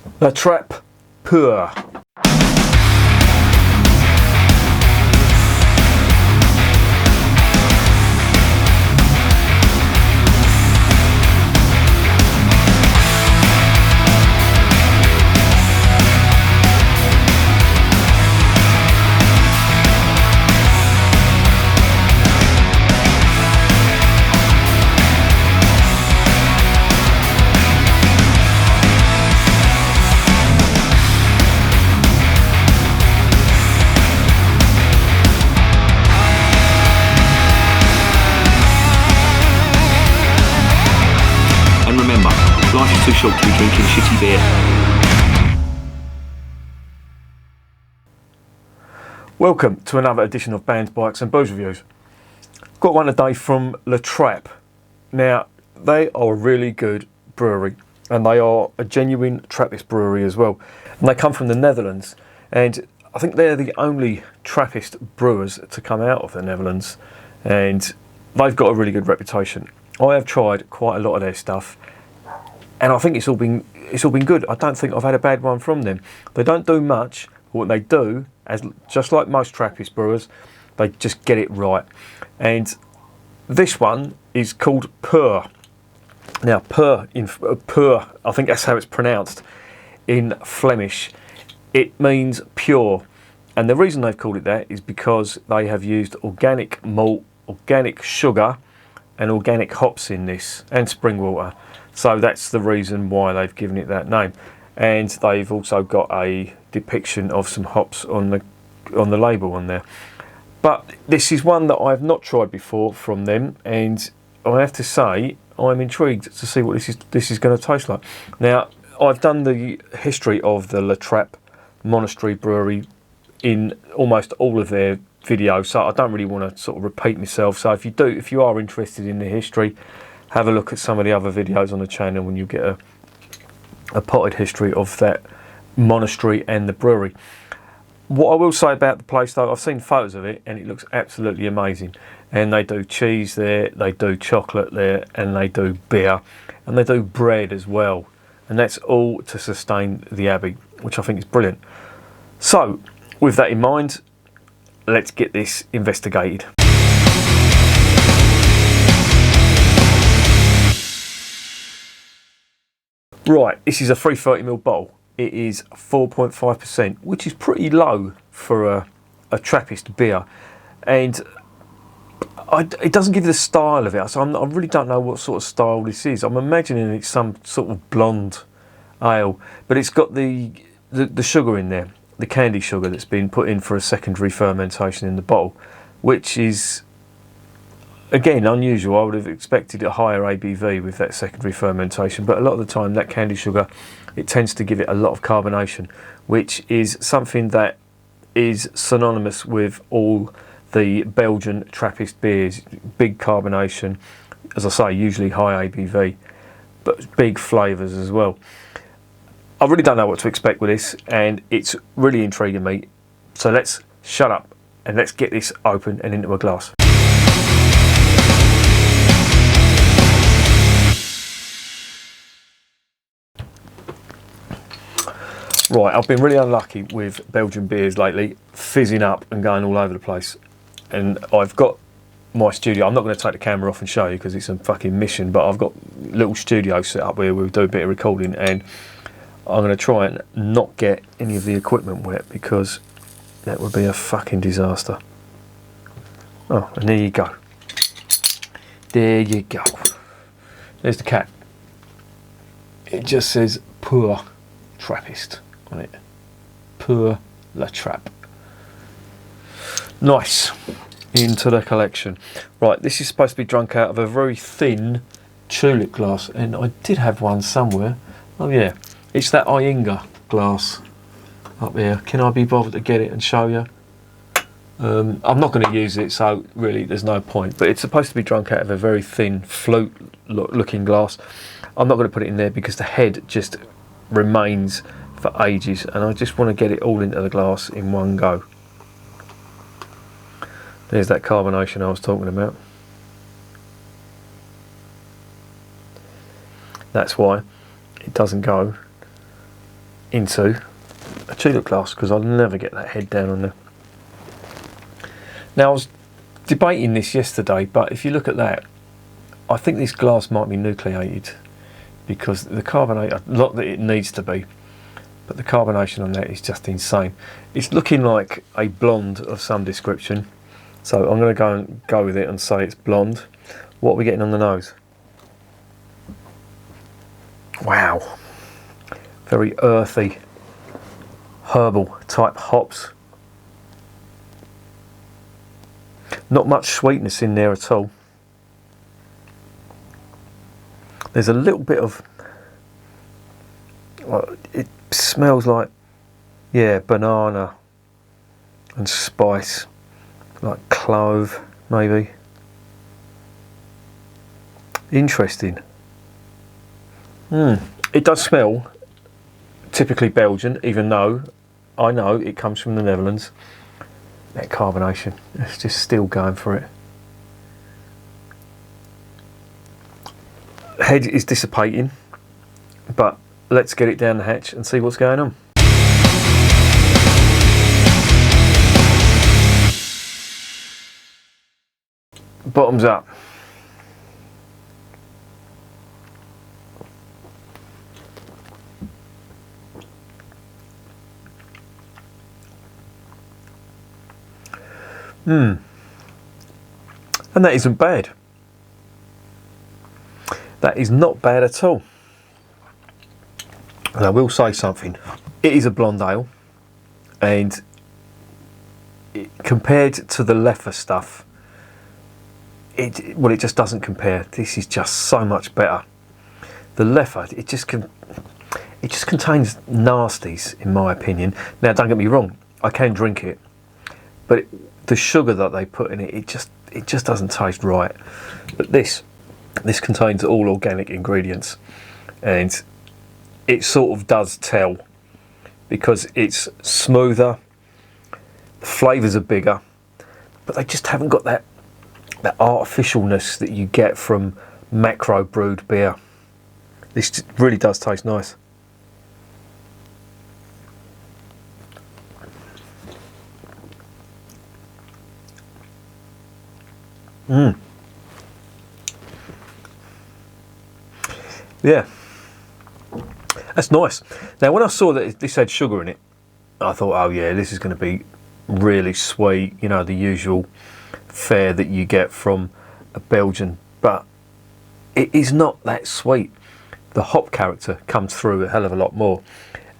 Trappe Puur. And remember, life is too short to be drinking shitty beer. Welcome to another edition of Bands, Bikes and Booze Reviews. Got one today from Trappe. Now, they are a really good brewery, and they are a genuine Trappist brewery as well. And they come from the Netherlands, and I think they're the only Trappist brewers to come out of the Netherlands, and they've got a really good reputation. I have tried quite a lot of their stuff, and I think it's all been good. I don't think I've had a bad one from them. They don't do much, but what they do, as just like most Trappist brewers, they just get it right. And this one is called Puur. Now, Puur, I think that's how it's pronounced in Flemish. It means pure, and the reason they've called it that is because they have used organic malt, organic sugar, and organic hops in this, and spring water. So that's the reason why they've given it that name. And they've also got a depiction of some hops on the label on there. But this is one that I've not tried before from them, and I have to say I'm intrigued to see what this is going to taste like. Now, I've done the history of the Trappe Monastery Brewery in almost all of their videos, so I don't really want to sort of repeat myself. So if you are interested in the history, have a look at some of the other videos on the channel when you get a potted history of that monastery and the brewery. What I will say about the place though, I've seen photos of it and it looks absolutely amazing. And they do cheese there, they do chocolate there, and they do beer, and they do bread as well. And that's all to sustain the abbey, which I think is brilliant. So, with that in mind, let's get this investigated. Right, this is a 330ml bottle. It is 4.5%, which is pretty low for a Trappist beer. And it doesn't give you the style of it, so I really don't know what sort of style this is. I'm imagining it's some sort of blonde ale, but it's got the sugar in there, the candi sugar that's been put in for a secondary fermentation in the bottle, which is, again, unusual. I would have expected a higher ABV with that secondary fermentation, but a lot of the time that candi sugar, it tends to give it a lot of carbonation, which is something that is synonymous with all the Belgian Trappist beers. Big carbonation, as I say, usually high ABV, but big flavours as well. I really don't know what to expect with this, and it's really intriguing me. So let's shut up and let's get this open and into a glass. Right, I've been really unlucky with Belgian beers lately, fizzing up and going all over the place. And I've got my studio, I'm not going to take the camera off and show you because it's a fucking mission, but I've got a little studio set up where we'll do a bit of recording, and I'm going to try and not get any of the equipment wet because that would be a fucking disaster. Oh, and there you go. There you go. There's the cap. It just says Puur Trappist on it. Puur La Trappe. Nice. Into the collection. Right, this is supposed to be drunk out of a very thin tulip glass, and I did have one somewhere. Oh yeah, it's that Iyengar glass up there. Can I be bothered to get it and show you? I'm not going to use it, so really there's no point, but it's supposed to be drunk out of a very thin flute looking glass. I'm not going to put it in there because the head just remains for ages, and I just want to get it all into the glass in one go. There's that carbonation I was talking about. That's why it doesn't go into a tulip glass because I'll never get that head down on there. Now I was debating this yesterday, but if you look at that, I think this glass might be nucleated because the carbonate, not that it needs to be, but the carbonation on that is just insane. It's looking like a blonde of some description, so I'm going to go with it and say it's blonde. What are we getting on the nose? Wow, very earthy, herbal type hops. Not much sweetness in there at all. There's a little bit of, it smells like, yeah, banana and spice, like clove maybe. Interesting. It does smell typically Belgian, even though I know it comes from the Netherlands. That carbonation, it's just still going for it. Head is dissipating, but let's get it down the hatch and see what's going on. Bottoms up. And that isn't bad. That is not bad at all. And I will say something. It is a blonde ale, and compared to the Leffe stuff, it just doesn't compare. This is just so much better. The Leffe, it just contains nasties, in my opinion. Now, don't get me wrong, I can drink it, but the sugar that they put in it, it just doesn't taste right. But this contains all organic ingredients, and it sort of does tell because it's smoother, the flavours are bigger, but they just haven't got that artificialness that you get from macro brewed beer. This really does taste nice. Yeah, that's nice. Now, when I saw that this had sugar in it, I thought, oh yeah, this is going to be really sweet, you know, the usual fare that you get from a Belgian, but it is not that sweet. The hop character comes through a hell of a lot more,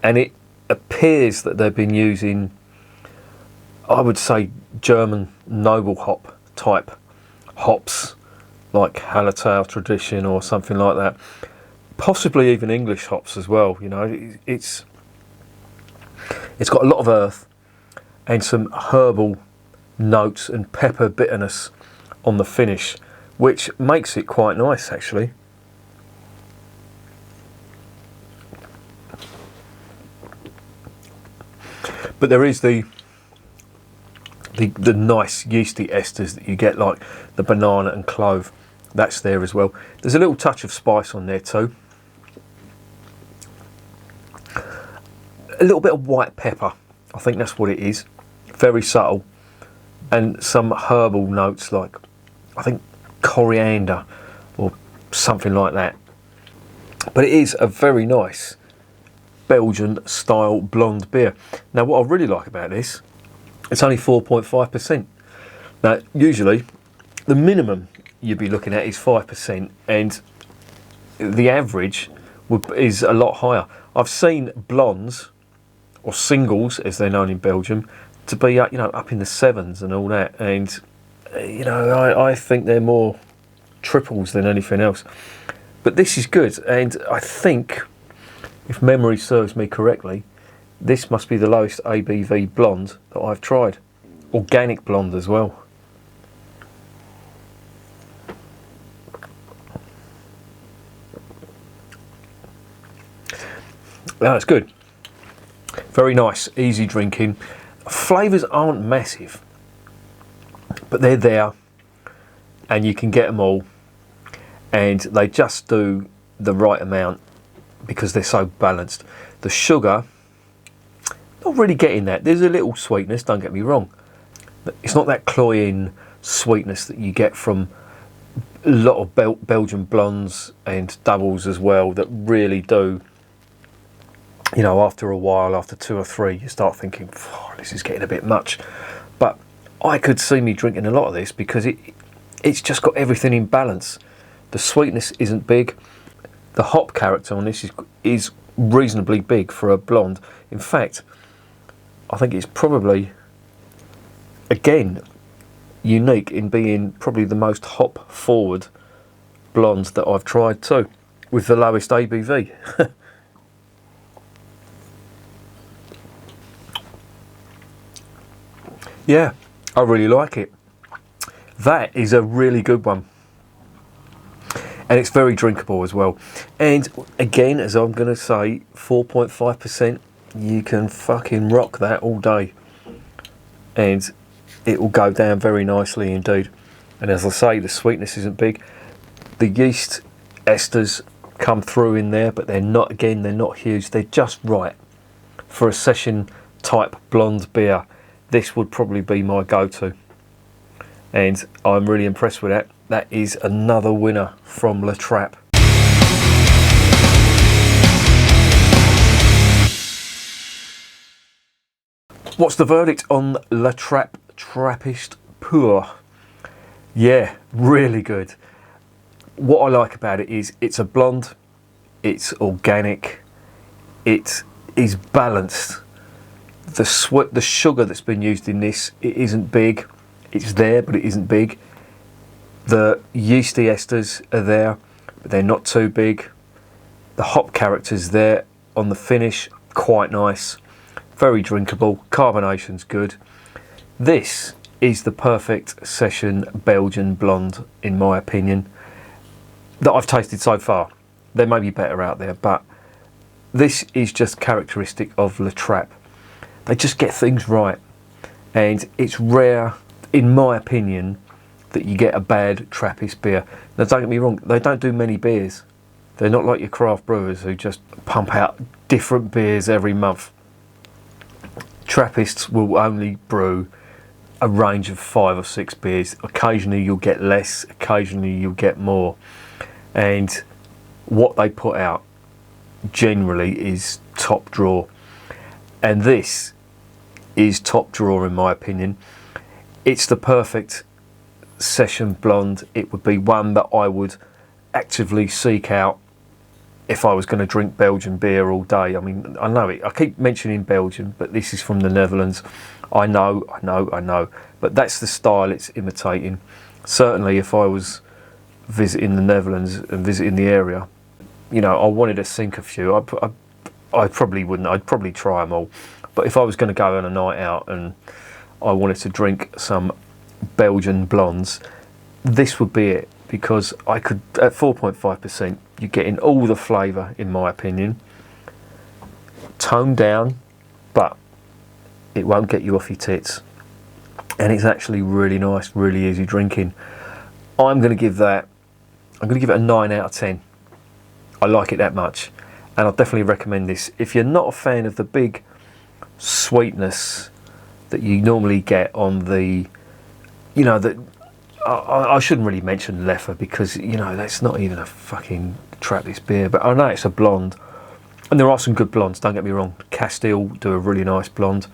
and it appears that they've been using, I would say, German noble hop type hops, like Hallertau Tradition or something like that. Possibly even English hops as well. You know, it's got a lot of earth and some herbal notes and pepper bitterness on the finish, which makes it quite nice actually. But there is the nice yeasty esters that you get, like the banana and clove. That's there as well. There's a little touch of spice on there too. A little bit of white pepper, I think that's what it is. Very subtle. And some herbal notes like, I think, coriander or something like that. But it is a very nice Belgian style blonde beer. Now, what I really like about this, it's only 4.5%. Now, usually the minimum you'd be looking at is 5%, and the average is a lot higher. I've seen blondes, or singles as they're known in Belgium, to be up in the 7s and all that, and I think they're more triples than anything else. But this is good, and I think, if memory serves me correctly, this must be the lowest ABV blonde that I've tried. Organic blonde as well. Yeah, it's good. Very nice, easy drinking. Flavours aren't massive, but they're there, and you can get them all, and they just do the right amount because they're so balanced. The sugar not really getting that. There's a little sweetness, don't get me wrong. It's not that cloying sweetness that you get from a lot of Belgian blondes and doubles as well, that really do, you know, after a while, after 2 or 3, you start thinking, oh, this is getting a bit much. But I could see me drinking a lot of this because it's just got everything in balance. The sweetness isn't big. The hop character on this is reasonably big for a blonde. In fact, I think it's probably, again, unique in being probably the most hop forward blonde that I've tried too, with the lowest ABV. Yeah, I really like it. That is a really good one. And it's very drinkable as well. And again, as I'm going to say, 4.5%, you can fucking rock that all day. And it will go down very nicely indeed. And as I say, the sweetness isn't big. The yeast esters come through in there, but they're not, again, they're not huge. They're just right for a session type blonde beer. This would probably be my go-to. And I'm really impressed with that. That is another winner from La Trappe. What's the verdict on La Trappe Trappist Puur? Yeah, really good. What I like about it is it's a blonde, it's organic, it is balanced. The sugar that's been used in this, it isn't big. It's there, but it isn't big. The yeasty esters are there, but they're not too big. The hop character's there on the finish, quite nice. Very drinkable, carbonation's good. This is the perfect session Belgian blonde, in my opinion, that I've tasted so far. There may be better out there, but this is just characteristic of La Trappe. They just get things right. And it's rare, in my opinion, that you get a bad Trappist beer. Now don't get me wrong, they don't do many beers. They're not like your craft brewers who just pump out different beers every month. Trappists will only brew a range of 5 or 6 beers. Occasionally you'll get less, occasionally you'll get more. And what they put out generally is top drawer. And this is top drawer in my opinion. It's the perfect session blonde. It would be one that I would actively seek out if I was going to drink Belgian beer all day. I mean, I know it. I keep mentioning Belgium, but this is from the Netherlands. I know. But that's the style it's imitating. Certainly, if I was visiting the Netherlands and visiting the area, you know, I wanted to sink a few. I probably wouldn't. I'd probably try them all. But if I was going to go on a night out and I wanted to drink some Belgian blondes, this would be it, because I could, at 4.5%, you're getting all the flavour, in my opinion, toned down, but it won't get you off your tits, and it's actually really nice, really easy drinking. I'm going to give it a 9 out of 10. I like it that much, and I'll definitely recommend this. If you're not a fan of the big sweetness that you normally get on the, you know, that I shouldn't really mention Leffe, because, you know, that's not even a fucking Trappist beer, but I know it's a blonde, and there are some good blondes, don't get me wrong. Castile do a really nice blonde,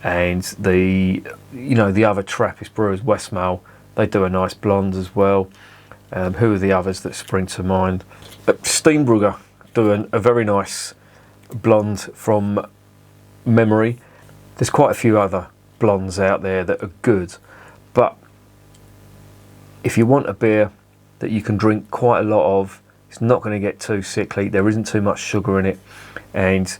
and the, you know, the other Trappist brewers, Westmail, they do a nice blonde as well. Who are the others that spring to mind? Steenbrugger do a very nice blonde from memory. There's quite a few other blondes out there that are good, but if you want a beer that you can drink quite a lot of, it's not going to get too sickly, there isn't too much sugar in it, and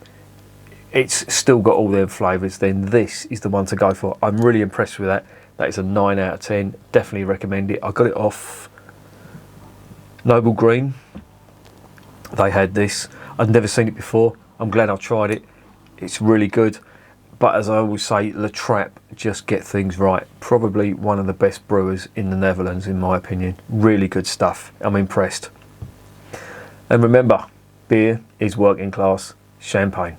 it's still got all their flavours, then this is the one to go for. I'm really impressed with that. That is a 9 out of 10. Definitely recommend it. I got it off Noble Green. They had this. I'd never seen it before. I'm glad I tried it. It's really good. But as I always say, La Trappe just get things right. Probably one of the best brewers in the Netherlands, in my opinion. Really good stuff. I'm impressed. And remember, beer is working class champagne.